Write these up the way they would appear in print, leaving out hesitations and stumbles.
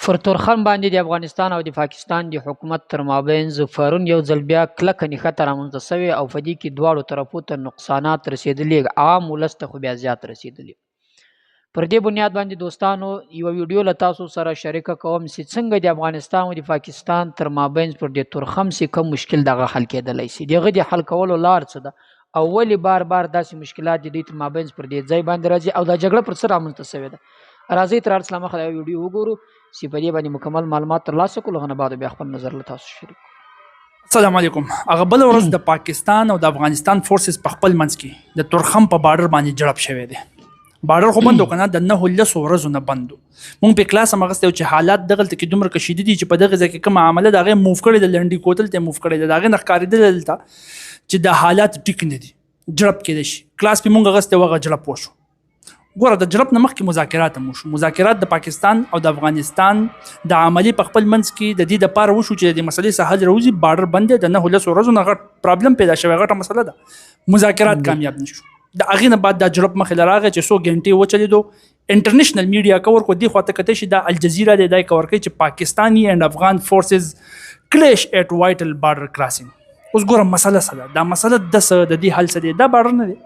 پر تورخم باندې د افغانستان او د پاکستان د حکومت تر مابینځ پرون یو ځل بیا کلکه نښته رامنځته شوې او په دې کې دواړو طرفو ته نقصانات رسېدلي، عام ولس ته خو بیا زیات رسېدلي. پر دې بنیاد باندې دوستانو یو ویډیو له تاسو سره شریکه کوم چې څنګه د افغانستان او د پاکستان تر مابینځ پر دې تورخم چې کوم مشکل دغه حل کېدلی شي، دغه د حل کولو لار څه ده او ولې بار بار داسې مشکلات د دوی تر مابینځ پر دې ځای باندې راځي او دا جګړه پر څه رامنځته شوې ده. راځئ تر هر څه مخکې دا ویډیو وګورو چې په دې باندې مکمل معلومات ترلاسه کړو، هغه نه بعد بیا خپل نظر له تاسو شریک کړو. السلام علیکم. هغه بل ورځ د پاکستان او د افغانستان فورسز په خپل منځ کې د تورخم په بارډر باندې جړپ شوی دی. بارډر خو بندو کنه د 9 ورځو نه بندو. مونږ په کلاس مغسته چې حالات دغلت کې دومره کشیدي دي چې په دغه ځکه کوم عمله دغه موف کړي د لنډي کوتل ته موف کړي دغه نه ښکارېدل دلته چې د حالات ټیک نه دي. جړپ کې دي کلاس په مونږ غسته وغه جړپ وشو. ګوره د جړپ نه مخکې مذاکرات هم وشو. مذاکرات د پاکستان او د افغانستان د عملی په خپل منځ کې د دې لپاره وشو چې د مسلې سهل روزي بارډر بندې د 9 ورځو نه غټ پرابلم پیدا شوی، غټه مسله ده. مذاکرات کامیاب نشو. د هغې نه بعد دا جړپ مخې له راغی چې 100 غنټې وچلېدو. انټرنیشنل میډیا کور کو دی خواته کته شي د الجزیره د دای کور کوي چې پاکستاني اند افغان فورسز کلیش ایٹ وایټل بارډر کراسینګ. اوس ګوره مسله څه ده؟ دا مسله د دې حل څه دی؟ دا بارډر نه دی،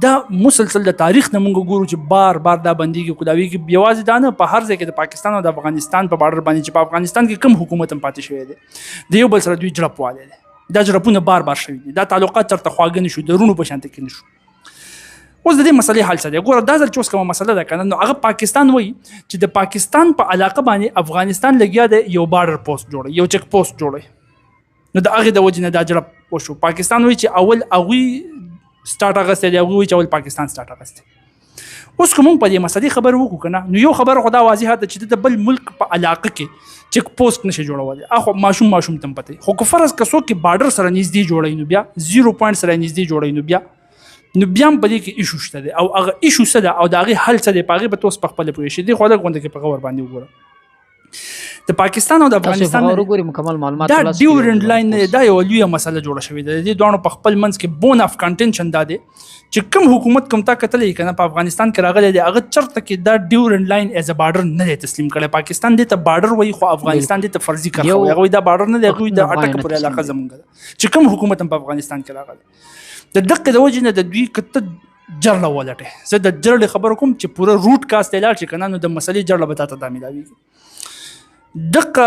دا مسلسل د تاریخ نه مونږ ګورو چې بار بار دا بندیږي. خو دا ویږي یوازې دا نه، په هر ځای کې د پاکستان او د افغانستان په بارډر باندې چې په افغانستان کې کوم حکومت هم پاتې شوی دی د یو بل سره دوی جړپ والی دی. دا جړپونه بار بار شوي دي، دا تعلقات چېرته خواږه نه شو، د رونو په شانته کې نه شو. اوس د دې مسلې حل څه دی؟ ګوره دا ځل چې اوس کومه مسله ده که نه، نو هغه پاکستان وایي چې د پاکستان په علاقه باندې افغانستان لګیا دی یو بارډر پوسټ جوړوي، یو چک پوسټ جوړوي. نو د هغې د وجې نه دا جړپ وشو. پاکستان وایي چې اول هغوی سټارټ اخیستی دی، هغوی وایي چې اول پاکستان سټارټ اخیستی. اوس که مونږ په دې مسلې خبرې وکړو که نه، نو یو خبره خو دا واضحه ده چې د بل ملک په علاقه کې چک پوسټ نشي جوړولی. اخو ماشوم ته هم پته، خو که فرض که څوک کې بارډر سره نږدې جوړوي نو بیا 0 پوینټ سره نږدې جوړوي نو بیا هم په دې کې ایشو شته دی. او هغه ایشو څه ده او د هغې حل څه دی، په هغې به ته اوس په خپله پوهېږې. دې خو لږ غونډه کې په غور باندې وګوره. د پاکستان او د افغانستان دا ډیورنډ لاین دا یو لویه مسله جوړه شوې ده. د دې دواړو په خپل منځ کې بون اف کنټنشن دا دی چې کوم حکومت کوم تا کتلی که نه په افغانستان کې راغلی دی، هغه چېرته کې دا ډیورنډ لاین ایز ا بارډر نه دی تسلیم کړی. پاکستان دې ته بارډر وایي خو افغانستان دې ته فرضي کرښه وایي. هغوی دا بارډر نه دی، هغوی د اټکه پورې علاقه زموږ ده چې کوم حکومت هم په افغانستان کې راغلی. د دقې د وجې نه د دوی که ته جرړه ولټې، زه د جرړې خبره کوم چې پوره روټ کاست ته لاړ شي که نه، نو د مسلې جرړه به تا ته دا میلاویږي. دغه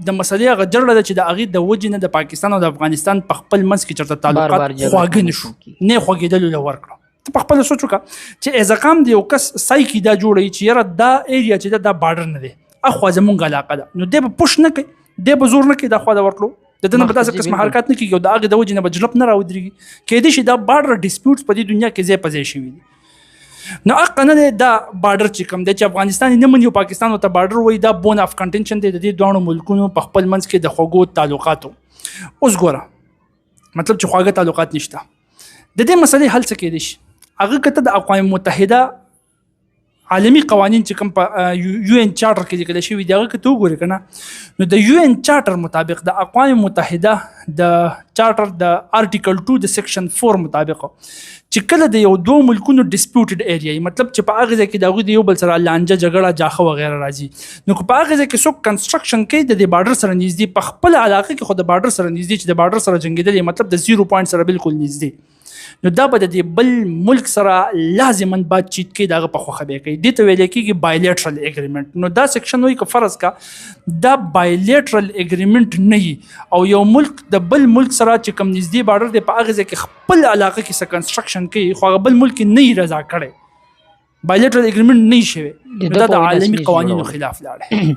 د مسلې هغه جرړه ده چې د هغې د وجې نه د پاکستان او د افغانستان په خپل منځ کې چېرته تعلقات خواږه نه شو، نه یې خوږېدلو له ورکړه. ته په خپله سوچ وکړه چې ایزقام د یو کس سایکي دا جوړوي چې یاره دا ایریا چې دا بارډر نه دی، اخوا زمونږ علاقه ده، نو دی به پوش نه کوي، دی به زور نه کوي دا خوا د ورتلو، د ده نه به داسې قسم حرکات نه کېږي او د هغې د وجې نه به جړپ نه راودرېږي. کیدای شي دا بارډر ډسپیوټس په دې دنیا کې ځای په ځای شوي دي. نو حق نه دی دا بارډر چې کوم دی چې افغانستان نه مني او پاکستان ورته بارډر وایي، دا بون اف کنټنشن دی د دې دواړو ملکونو په خپل منځ کې د خوږو تعلقاتو. اوس ګوره مطلب چې خواږه تعلقات نشته. د دې مسلې حل څه کېدای شي؟ هغه که ته د اقوام متحده عالمي قوانین چې کوم په یو ان چارټر کې لیکل شوي دي، هغه که ته وګورې که نه، نو د یو ان چارټر مطابق د اقوام متحده د چارټر د آرټیکل 2 د سیکشن 4 مطابق چې کله د یو دوه ملکونو ډسپیوټډ ایریا، مطلب چې په هغه ځای کې د هغوی د یو بل سره لانجه جګړه جاخه وغیره راځي، نو که په هغه ځای کې څوک کنسټرکشن کوي د دې بارډر سره نږدې، په خپل علاقه کې خو د بارډر سره نږدې چې د بارډر سره جنګېدل، مطلب د 0 پوینټ سره بالکل نږدې، نو دا به د دې بل ملک سره لازما باتچیت کوي، د هغه په خوښه به یې کوي. دې ته ویلی کېږي بایلیټرل اګریمنټ. نو دا سیکشن وایي که فرض کا دا بایلیټرل اګریمنټ نه وي او یو ملک د بل ملک سره چې کوم نږدې بارډر دی په هغه ځای کې خپل علاقه کې څه کنسټرکشن کوي خو هغه بل ملک نه یې رضا کړی، بایلیټرل اګریمنټ نه وي شوی، نو دا د عالمي قوانینو خلاف لاړی.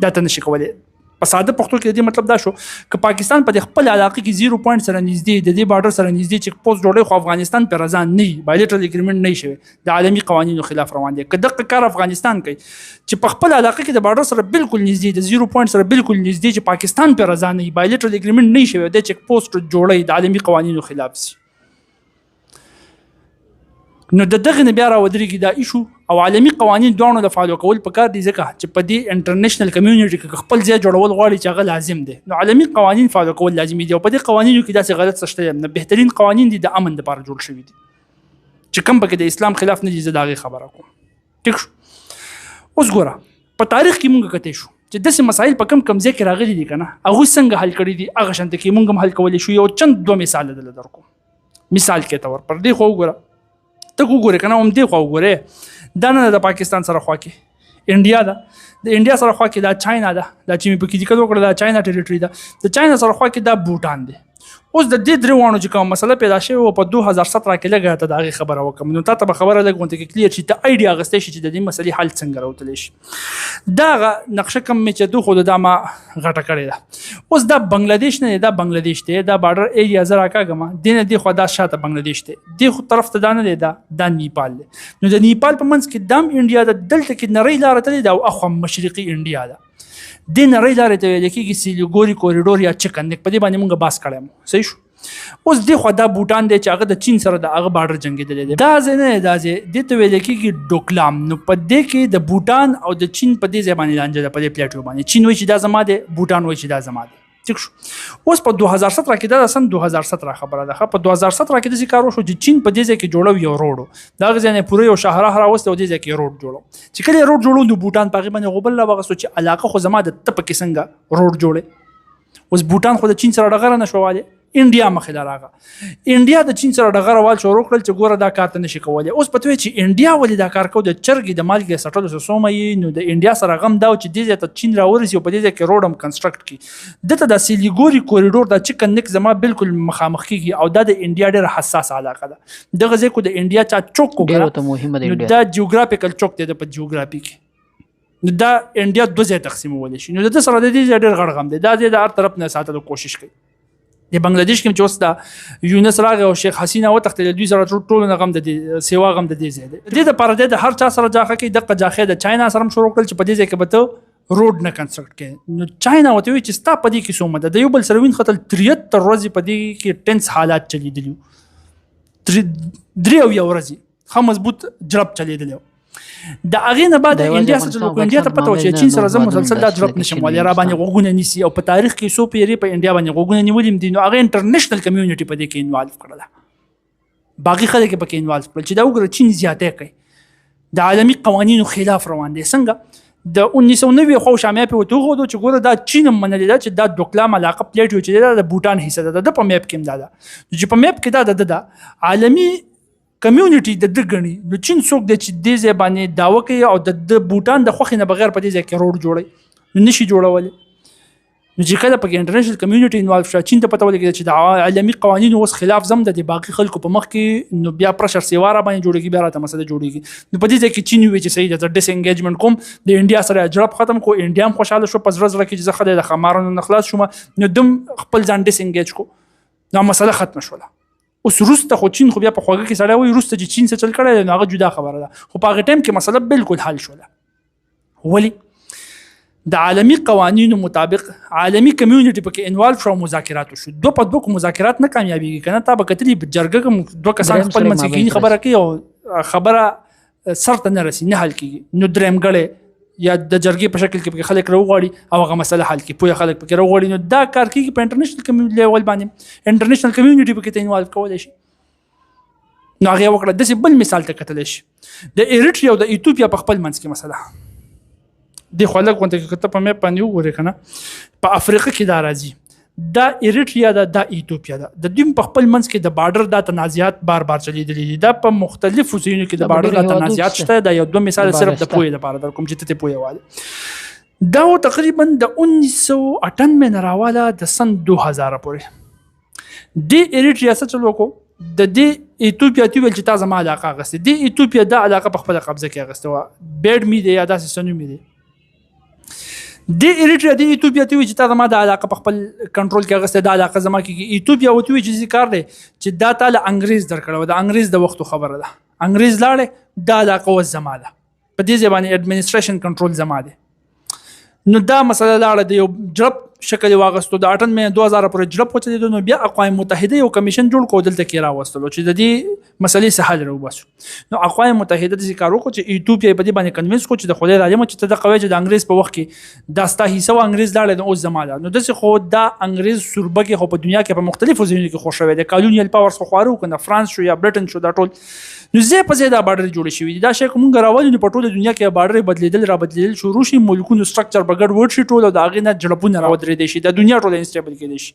دا ته نشي کولی. په ساده پښتو کې د دې مطلب دا شو که پاکستان په خپل علاقه کې 0 پوینټ سره نږدې د دې بارډر سره نږدې چک پوسټ جوړوي خو افغانستان په رضا نه وي، بایلیټرل اګریمنټ نه وي شوی، د عالمي قوانینو خلاف روان دی. که دغه کار افغانستان کوي چې په خپل علاقه کې د بارډر سره بالکل نږدې د 0 پوینټ سره بالکل نږدې چې پاکستان په رضا نه وي، بایلیټرل اګریمنټ نه وي شوی، د چک پوسټ جوړوي د عالمي قوانینو خلاف سي، نو د دغه نه بیا راودرېږي دا ایشو او عالمي قوانین دواړو د فالو کول پکار دي، ځکه چې په دې انټرنیشنل کمیونټي کې خپل ځای جوړول غواړي چې هغه لازم دی، نو عالمي قوانین فالو کول لازمي دي. او په دې قوانینو کې داسې غلط څه شته نه، بهترین قوانین دي د امن لپاره جوړ شوي دي چې کوم پکې د اسلام خلاف نه دي. زه د هغې خبره کوم. ټیک شو. اوس ګوره په تاریخ کې مونږ کتلی شو چې داسې مسایل په کم ځای کې راغلي دي که نه هغوی څنګه حل کړي دي هغه شانته کې موږ هم حل کولی شو. یو چند 2 مثال دله درکو. مثال کې ته ور پر دې خوا وګوره، ته وګورې که نه هم دې خوا وګورې، دا نه د پاکستان سره خوا کې انډیا ده، د انډیا سره خوا کې دا چاینا ده، دا چې مې پکې ذکر وکړه دا چاینا ټریټري ده، د چاینا سره خوا کې دا بوټان دی. اوس د دې درې واړو چې کوم مسله پیدا شوې وه په 2017 کې لږه ته د هغې خبره وکړم، نو تا ته به خبره لږ غونته کې کلیر شي، ته آیډیا اخیستی شي چې د دې مسلې حل څنګه راوتلی شي. دا هغه نقشه کوم مې چې خو دا ما غټه کړې ده. اوس دا بنګلادیش نه دی، دا بنګلادیش دی، دا بارډر ایریا زه راکاږم، دې نه دې خوا دا شاته بنګلادیش دی، دې خو طرف ته دا نه دی، دا نیپال دی. نو د نیپال په منځ کې دام انډیا ده، دلته کې نرۍ لاره تللې ده او اخوا مشرقي انډیا ده. دې نرۍ لارې ته ویل کېږي سیلیګوري کوریډور یا چکن نیک، په دې باندې مونږ بحث کړی مو. صحیح شو. اوس دې خوا دا بوټان دی چې هغه د چین سره د هغه بارډر جنګېدلی دی. دا ځای نه دی، دا ځای دې ته ویل کېږي ډوکلام. نو په دې کې د بوټان او د چین په دې ځای باندې لانجه ده، په دې پلیټو باندې. چین وایي چې دا زما دی، بوټان وایي چې دا زما دی. ٹھیک شو. اوس په 2017 کې دا سن 2017 خبره ده. په 2017 کې داسې کار وشو چې چین په دې ځای کې جوړو یو روډ، دا غځای نه پوره یو شاهراه راوسته او دې ځای کې روډ جوړو. چې کله روډ جوړو نو بوټان په هغې باندې غوبل راوغستو چې علاقه خو زما د ته پکې څنګه روډ جوړې. اوس بوټان خو د چین سره ډغره نه شو والی، انډیا مخې ته راغله. انډیا د چین سره ډغره وال شروع کړل چې ګوره دا کار ته نشي کولی. اوس پته وایي چې انډیا ولې دا کار کوي، د چرګې د مالګې سټلو څه څومره یې. نو د انډیا سره غم دا و چې دې ځای ته چین راورسي او په دې ځای کې روډ هم کنسټرکټ کړي. دته د سیلیګوري کوریډور دا چکن نیک زما بالکل مخامخ کېږي او دا د انډیا ډېره حساسه علاقه ده. دغه ځای کو د انډیا چا چوک وګوره، نو دا جیوګرافیکل چوک دی په جیوګرافي کې. نو دا انډیا 2 ځای تقسیمولی شي. نو د سره د دې ځای ډېر غړ غم دی، دا ځای د هر طرف نه ساتلو کوشش کوي. د بنگلاديش کې چې اوس دا یونس راغی او شیخ حسینه وتښتېدل، دوی سره ټول نه غم د دې سیوا غم د دې ځای دی. دې دپاره دی د هر چا سره جاخه کوي، دغه جاخې د چاینا سره هم شروع کړل چې په دې ځای کې به ته روډ نه کنسټرکټ کوې. نو چاینا ورته وایي چې ستا په دې کې څومره ده، د یو بل سره وینخطل 73 ورځې په دې کې ټینس حالات چلیدلي وو، 3 ورځې ښه مضبوط جړپ چلیدلی و. د هغې نه بعد انډیا سره چې انډیا ته پته وه چې چین سره زه مسلسل دا جړپ نشم ولی، را باندې غوږونه نیسي او په تاریخ کې څو پیرې په انډیا باندې غوږونه نیولي دي. نو هغه انټرنیشنل کمیونټي په دې کې انوالو کړله، باقي خلک یې پکې انوالو کړل چې دا وګوره چین زیاتی کوي، د عالمي قوانینو خلاف روان دی. څنګه د 1990 خو شامیه په وته غوډو چې ګوره دا چین هم منلې ده چې دا دوکلام علاقه پلیټ یو چې دا د بوټان حصہ ده، د په میپ کې هم دا ده چې په میپ کې دا عالمي کمیونټي د دګنی. نو چین څوک د چې دې ځای باندې داوا کوي او د بوټان د خوښې نه بغیر په دې ځای کې روډ جوړي نو نشي جوړولی. نو چې کله پکې انټرنیشنل کمیونټي انوالو شوه، چین ته پته ولګېده چې د عالمي قوانینو اوس خلاف زم د باقي خلکو په مخ کې، نو بیا پرشر سیوا را باندې جوړېږي، بیا راته مسله جوړېږي. نو په دې ځای کې چین وویل چې صحیح ده، زه ډس انګیجمنټ کوم، د انډیا سره جړپ ختم کو. انډیا هم خوشحاله شو په زړه زړه کې چې زه ښه دی د ښامارانو نه خلاص شوم، نو دم خپل ځان ډس انګیج کو، نو مسله ختمه شوله. اوس وروسته خو چین خو بیا په خوږه کې سړی وایي وروسته چې چین څه چل کړی دی نو هغه جدا خبره ده، خو په هغه ټایم کې مسله بالکل حل شوله. ولې د عالمي قوانینو مطابق عالمي کمیونټي پکې انوالو شو، مذاکرات وشو. 2 په 2 مذاکرات نه کامیابیږي که نه. تا به کتلي جرګه کې 2 کسان خپل منځ کې خبره کوي او خبره سر ته نه رسي، نه حل کېږي. نو درېیم ګړی یا د جرګې په شکل کې پکې خلک راوغواړي او هغه مسله حل کړي، پوهه خلک پکې راوغواړي. نو دا کار کېږي په انټرنیشنل کمیونټي لیول باندې، انټرنیشنل کمیونټي پکې ته انوالو کولی شي. نو هغې وکړه. داسې بل مثال ته کتلی شي د ایریټریا او د ایتوپیا په خپل منځ کې مسله دې خو لږ غونته کې که ته په میپ باندې وګورې که نه، په افریقا کې دا راځي، دا ایریټریا ده، دا ایتوپیا ده. د دوی په خپل منځ کې د بارډر دا تنازعات بار چلیدلي دي. دا په مختلفو ځایونو کې د بارډر دا تنازعات شته. دا یو 2 مثال صرف د پوهې لپاره در کوم چې ته پوهې واله. دا تقریبا د 1998 نه راواله د سن 2000 پورې دې ایریټریا څه چل وکړو، د دې ایتوپیا ته ویل چې تا زما علاقه اخیستې، دې ایتوپیا دا علاقه په خپله قبضه کې اخیستې وه، بیډ می دی یا داسې څه نوم یې دی. دې ایریټریا دې ایتوپیا ته ویل چې تا زما د علاقه په خپل کنټرول کې اخیستې، دا علاقه زما کېږي. ایتوپیا ورته ویل چې داسې کار دی چې دا تا له انګریز درکړی وه، د انګریز د وختو خبره ده، انګریز لاړې، دا علاقه اوس زما ده، په دې ځای باندې اډمنسټریشن کنټرول زما دی. نو دا مسله لاړه د یو جړپ شکل واغستو د 8 مې 2000 پورې جلب پوچې نو بیا اقوام متحده یو کمیشن جوړ کو دلته کې راوستلو چې د دې مسلې سه حل راوباسو نو اقوام متحده د کارو کو چې ایتوپیا په دې باندې کنوینس کو چې د خدای راځي چې د قوی چې د انګريز په وخت کې داستا حصہ انګريز لاړ نو اوس زماده نو د خو دا انګريز سوربګي خو په دنیا کې په مختلفو ځایونو کې خوشوي د کالونیل پاورز خو خورو کنه فرانس شو یا برټن شو دا ټول نو زه په زیاده بارډر جوړ شوی دا شی کوم غراول نو په ټوله دنیا کې بارډر بدلیدل شروع شي ملکونو سټرکچر بغړ ورشي ټول د اغه نه جړپونه راودرې دي شي د دنیا ټول انستیبل کې دي شي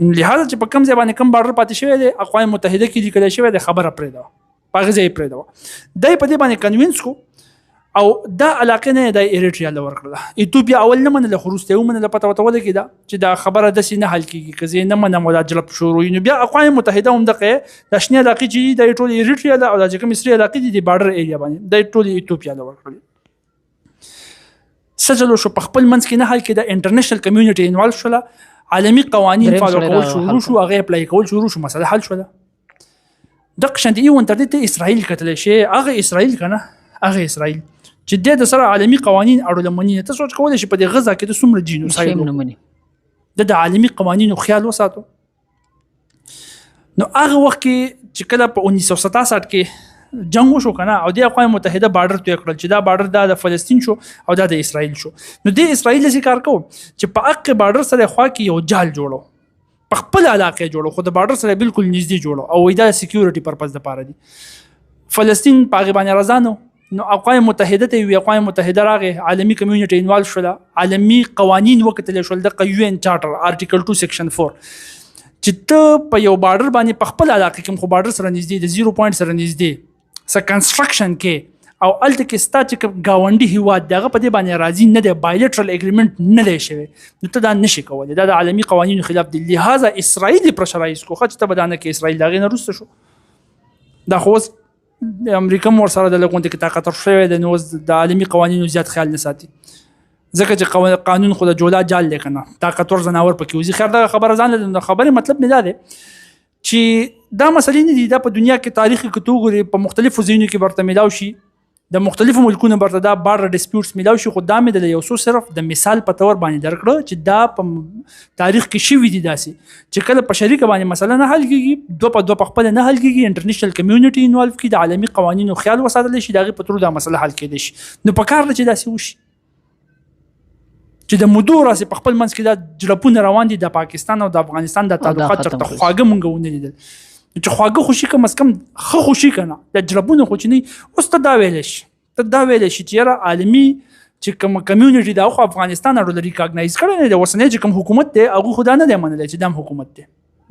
لہذا چې په کم ځای باندې کم بارډر پاتې شوی دی اقوام متحده کې لیکل شوی دی خبره پرې دا پاغه ځای پرې دا دای په دې باندې کنوینس کو او دا علاقه نه د ایریټریا لور کړل ایتوپیا اول نه منله خروسته ومنله پته وته ولګی دا چې دا خبره د سینه حل کیږي کزه نه منه مولا جلب شروع نو بیا اقوام متحده هم دغه د شنه علاقه چې د ټول ایریټریا او د کوم مصری علاقه دي د بارډر ایریا باندې د ټول ایتوپیا لور کړل سجلو شو په خپل منځ کې نه حل کې د انټرنیشنل کمیونټي انوالو شول عالمي قوانین فالو کول شروع شو هغه اپلای کول شروع شو مسله حل شول دغه شند یو انټرنیټ اسرائیل کتل شي هغه اسرائیل کنه هغه اسرائیل چې د سره عالمي قوانین اړول منی ته سوچ کولای شي په دې غزا کې د څومره جینوساید د عالمي قوانینو خیال وساتو نو هغه وخت کې چې کله په 1967 کې جنگ وشو کنه او د اقوام متحده بارډر توی کړل چې دا بارډر د فلسطین شو او د اسرائیل شو نو د اسرائیل سره کار کوم چې په حق بارډر سره خوا کې یو جال جوړو په خپل علاقه جوړو خو د بارډر سره بالکل نږدې جوړو او دا سکیورټي پرپز لپاره دي فلسطین په غیبانه رضانو نو اقوام متحده ته وی اقوام متحده راغه عالمي کمیونټي انوالو شول عالمي قوانین وکتل شول د UN چارټر آرټیکل 2 سیکشن 4 چې ته په یو بارډر باندې په خپل علاقه کې خو بارډر سره نږدې د 0 پوینټ سره نږدې س کنستراکشن کې او الته کې ستا چې گاونډي هیواد دغه په دې باندې راضي نه دی بایلیټرل اګریمنت نه دی شوی نو ته دا نشي کولای دا د عالمي قوانینو خلاف دی لہذا اسرائیل پرشرایز کو خو ته بدانه کې اسرائیل دغه نه روسته شو دا خو د امریکا مور سره د لګونته کې طاقت شوی د نوز د عالمي قوانینو زیات خیال نه ساتي ځکه چې قانون خو د جولا جال لیکنه طاقت ور زناور پکې وزي خیر دا خبره ځان له خبره مطلب نه ده چې دا مسلې نه دي د په دنیا کې تاریخي کتوګوري په مختلفو ځایونو کې برته ملاو شي د مختلفو ملکونو برته دا بارډر ډیسپیوټس ملاو شي خو دا مې د یو څو صرف د مثال په تور باندې درکړه چې دا په تاریخ کې شوی دي داسي چې کله په شریک باندې مسله نه حل کیږي دوه په خپل نه حل کیږي انټرنیشنل کمیونټي انوالو کی د عالمي قوانینو خیال وساتل شي دغه په تر دا مسله حل کېدي شي نو په کار چې داسي وشي چې د مدور اس په خپل منځ کې دا جړپونه روان دي د پاکستان او د افغانستان د تعلقات چرته خواږه مونږ ونه لیدل چې خواږه خوشي کوم کم خو خوشي کنه د جړپونه خو چې نه اوس ته دا ویل شي چې را عالمي چې کوم کمیونټي دا خو افغانستان اړو لري ریکاګنایز کړي نه د وسنۍ چې کوم حکومت دی هغه خدا نه دی منل چې دا حکومت دی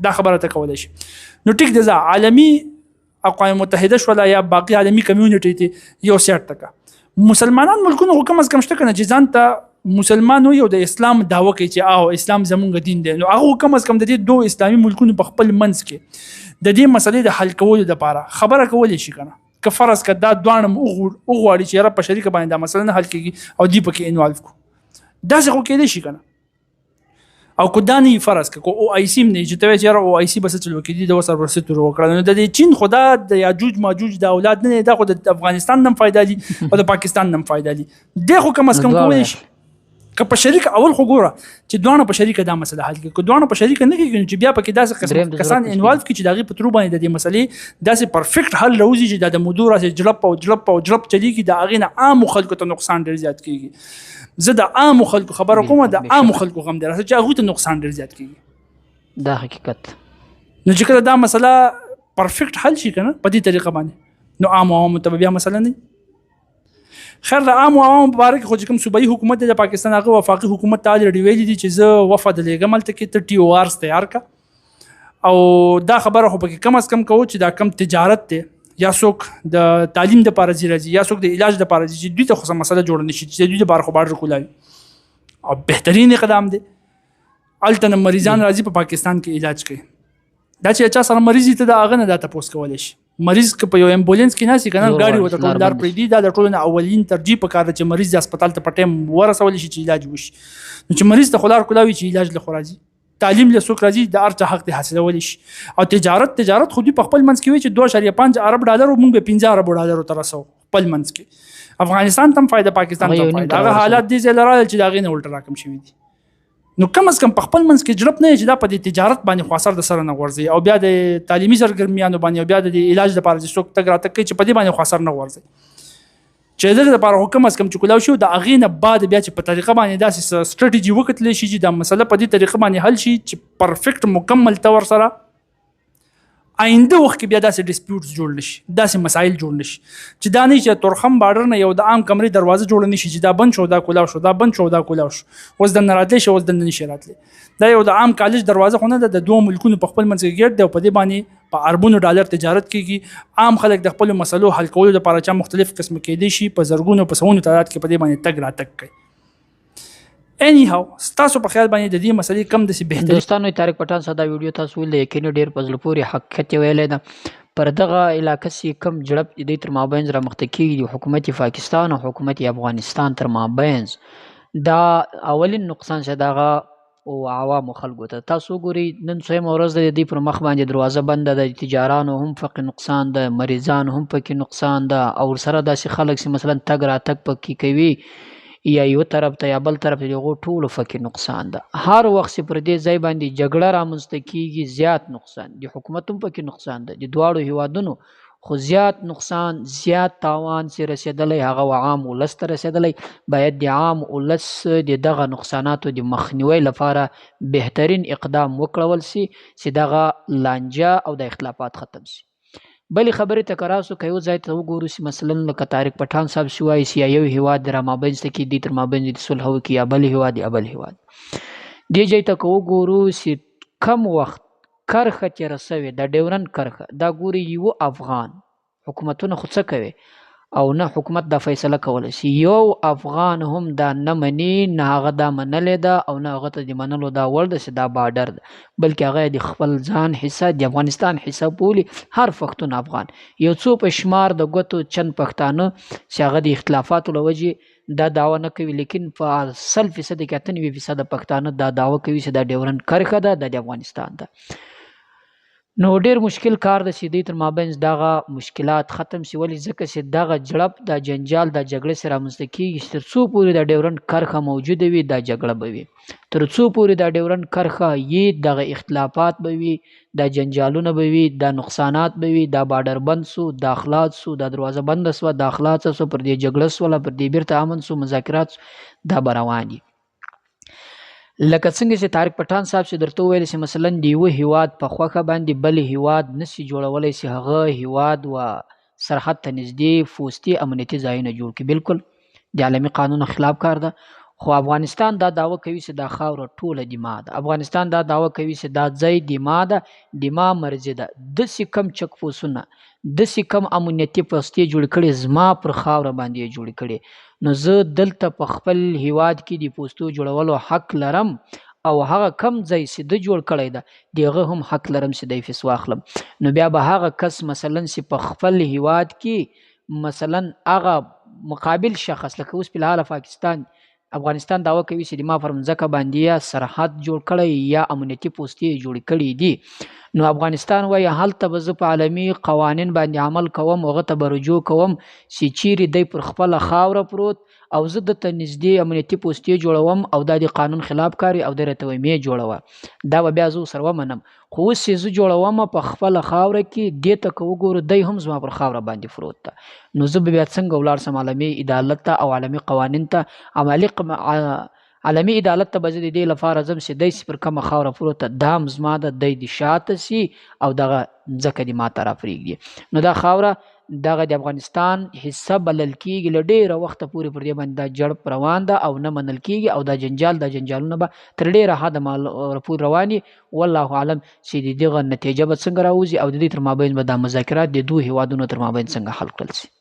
دا خبره ته کولای شي نو ټیک دی عالمي اقوام متحده شولا یا باقي عالمي کمیونټي ته یو سیټ تکا مسلمانان ملکونو حکومت کم شته کنه چې ځان ته مسلمانو یو د اسلام دعوه کوي چې اسلام زمونږ دین دی نو هغه کم از کم د دې دوه اسلامي ملکونو په خپل منځ کې د دې مسلې د حل کولو لپاره خبره کولای شي کنه که فرض کړه دا دوانم وګوري چې را په شریک باندې دا مسله نه حل کیږي او دی پکې انوالو کو دا څه خو کېدای شي کنه او کو دانی فرض کړه او آی سی نه چې ته چې او آی سی بس چلو کې دي د وسر ورسته وکړه نو د چین خدا د یاجوج ماجوج د اولاد نه د خو د افغانستان نم فائدہ دي او د پاکستان نم فائدہ دي د خو کم از کم کوی شي که په شریک اول خو ګوره چې دوانه په شریک دا مسله حل کړي کو دوانه په شریک نه کېږي چې بیا پکې داسې قسم کسان انوالو کړي چې دغه په تر باندې د دې مسلې داسې پرفیکټ حل راوځي چې د مدور اسه جلب چلیږي د اغه نه عام خلکو ته نقصان ډیر زیات کیږي زه د عام خلکو خبره کوم د عام خلکو غم درته چې هغه ته نقصان ډیر زیات کیږي دا حقیقت نو چې کله دا مسله پرفیکټ حل شي کنه په دې طریقه باندې نو عام ته بیا مسله نه خیر د عام مبارک خو کوم صوبایي حکومت د پاکستان هغه وفاقي حکومت ته لري ویلي دي چې زه وفد لګم تل کې ته ټي او ارز تیار کا او دا خبره خو پکې کم از کم کوو چې دا کم تجارت ته یا څوک د تعلیم د لپاره راځي یا څوک د علاج د لپاره چې دوی ته خو مسله جوړ نشي چې دوی د بار خو بارډر کولاوي او بهترین اقدام دی الته مریضان راځي په پاکستان کې علاج کوي دا چې چا سره مریض ته دا اغه نه دا تاسو کولای شي مریض که په یو امبولانس کې ناسي کنه ګاډي وته ټول دار پرې دی دا د ټولو اولین ترجیح په کار چې مریض د هسپتال ته پټم ورسول شي چې علاج وشي نو چې مریض ته خلار کولاوي چې علاج له خراجي تعلیم له سوق راځي د ارچ حق ته حاصلول شي او تجارت خو دې په خپل منځ کې وي چې 2.5 ارب ډالر او موږ به 15 ارب ډالر تر رسو خپل منځ کې افغانستان تم فائدہ پاکستان تم فائدہ هغه حالات دي چې لرال چې دا غینه الټا راکم شوی دي نو کم از کم په خپل منځ کې جړپ نه چې دا په دې تجارت باندې خو اثر د سره نه ورځي او بیا د تعلیمي سرګرمیانو باندې او بیا د علاج لپاره چې څوک تګ راتګ کوي چې په دې باندې خو اثر نه ورځي چې دغه لپاره خو کم از کم چې کولاو شي د هغې نه بعد بیا چې په طریقه باندې داسې سټراتیجي وکتلی شي چې دا مسله په دې طریقه باندې حل شي چې پرفیکټ مکمل طور سره آینده وخت کې بیا داسې ډسپیوټس جوړ نشي داسې مسایل جوړ نشي چې دا نه چې تورخم بارډر نه یو د عام کمرې دروازه جوړ نشي چې دا بند شو دا کولاو شو دا بند شو دا کولاو شو اوس د نراتلی شي اوس د نشي راتلی دا یو د عام کالج دروازه خو نه ده د دوه ملکونو په خپل منځ کې ګډ دی او په دې باندې په اربونو ډالر تجارت کیږي عام خلک د خپل مسلو حل کولو لپاره چې مختلف قسم کې دي شي په زرګونو په سونو تعداد کې په دې باندې تګ راتګ کوي anyhow ستاسو په خیال باندې د دې مسلې کم د سي بهتري دوستانو طارق پټان صدا ویډیو تاسو ولې یقیني ډیر په زړه پورې حقیقت ویلې ده پر دغه علاقه سي کم جړپ د تر مابین را مخته کیږي حکومت پاکستان او حکومت افغانستان تر مابین دا اولین نقصان شه دغه او عوامو خلکو ته تاسو ګوري نن څه مورز د دې پر مخ باندې دروازه بند ده د تجارانو هم فقې نقصان ده مریضان هم پکې نقصان ده او سره داسې خلک چې مثلا تګ راتګ پکې کوي یا یو طرف ته یا بل طرف ته دغو ټولو فکر نقصان ده هر وخت چې پر دې ځای باندې جګړه رامنځته کیږي زیات نقصان د حکومت هم پکې نقصان ده د دواړو هیوادونو خو زیات نقصان زیات تاوان چې رسېدلی هغه عام ولس ته رسېدلی باید د عام ولس د دغه نقصاناتو د مخنیوي لپاره بهترین اقدام وکړول سي چې دغه لانجه او د اختلافات ختم سي بلې خبرې ته که راسو که یو ځای ته وګورو چې مثلا لکه طارق پټان صاحب چې وایي چې یو هیواد د رامابینځته کې دي تر مابینځ د صلح وکړي یا بل هیواد یا بل هیواد دې ځای ته که وګورو چې کم وخت کرښه تېره سوې د ډیورنډ کرښه دا ګوري یو افغان حکومتونه خو څه کوي او نه حکومت دا فیصله کولی شي یو افغان هم دا نه مني نه هغه دا منلې ده او نه هغه ته د منلو دا وړ ده چې دا بارډر ده بلکې هغه د خپل ځان حصه د افغانستان حصه بولي هر پښتون افغان یو څو په شمار د ګوتو چند پښتانه چې هغه د اختلافاتو له وجې دا دعوه نه کوي لیکن په 100% کې 98% پښتانه دا دعوه کوي چې دا ډیورنډ کرښه ده د افغانستان ده نو ډیر مشکل کار د سیدی تر مابینځ دغه مشکلات ختم سی ولی ځکه چې دغه جړپ د جنجال د جګړې سره رامنځته کیږي تر څو پورې د ډیورنډ کرښه موجوده وي دا جګړه به وي تر څو پورې د ډیورنډ کرښه یې دغه اختلافات به وي د جنجالونه به وي د نقصانات به وي د بارډر بند سو داخلات سو د دروازه بند سو داخلات سو پر دې جګړه سو پر دې بیرته امن سو مذاکرات دا روان دي لکه څنګه چې طارق پټان صاحب چې درته ویل چې مثلا د یو هیواد په خوخه باندې بل هیواد نشي جوړولی چې هغه هیواد و سرحد ته نږدې فوستي امنیتي ځایونه جوړ کړي بالکل د عالمي قانون خلاف کار ده خو افغانستان دا دعوه کوي چې دا خاوره ټوله د ما ده افغانستان دا دعوه کوي چې دا ځای د ما ده د ما مرزي ده داسې کم چک پوسونه داسې کم امنیتي پوستې جوړ کړي زما پر خاوره باندې جوړ کړي نو زه دلته په خپل هیواد کې د پوستو جوړولو حق لرم او هغه کم ځای چې د جوړ کړی ده دغه هم حق لرم چې د فیس واخلم نو بیا به هغه کس مثلا چې په خپل هیواد کې مثلا هغه مقابل شخص لکه اوس په حال پاکستان افغانستان دعوه کوي چې د ما پر مځکه باندې یا سرحد جوړ کړی یا امنیتي پوستې جوړ کړي دي نو افغانستان وایي هلته به زه په عالمي قوانین باندې عمل کوم هغه ته به رجوع کوم چې چیرې دی پر خپله خاوره پروت او زه دته نږدې امنیتي پوستې جوړوم او دا د قانون خلاف کاري او دی راته وایي مې جوړوه دا به بیا زه ورسره ومنم خو اوس چې زه جوړوم په خپله خاوره کې دې ته که وګورو دی هم زما پر خاوره باندې پروت ده نو زه به بیا څنګه ولاړ سم عالمي عدالت ته او عالمي قوانین ته عالمي عدالت ته به زه د دې لپاره ځم چې دی چې پر کومه خاوره پروته دا هم زما ده دی د شاته سي او دغه ځمکه د ما ته راپرېږدي نو دا خاوره دغه د افغانستان حصه بلل کېږي له ډېره وخته پورې پر دې باندې دا جړپ روان ده او نه منل کېږي او دا جنجالونه به تر ډېره حده پورې روان وي والله اعلم چې د دغه نتیجه به څنګه راوځي او د دې تر مابین به دا مذاکرات د دوه هیوادونو تر مابین څنګه حل کړل شي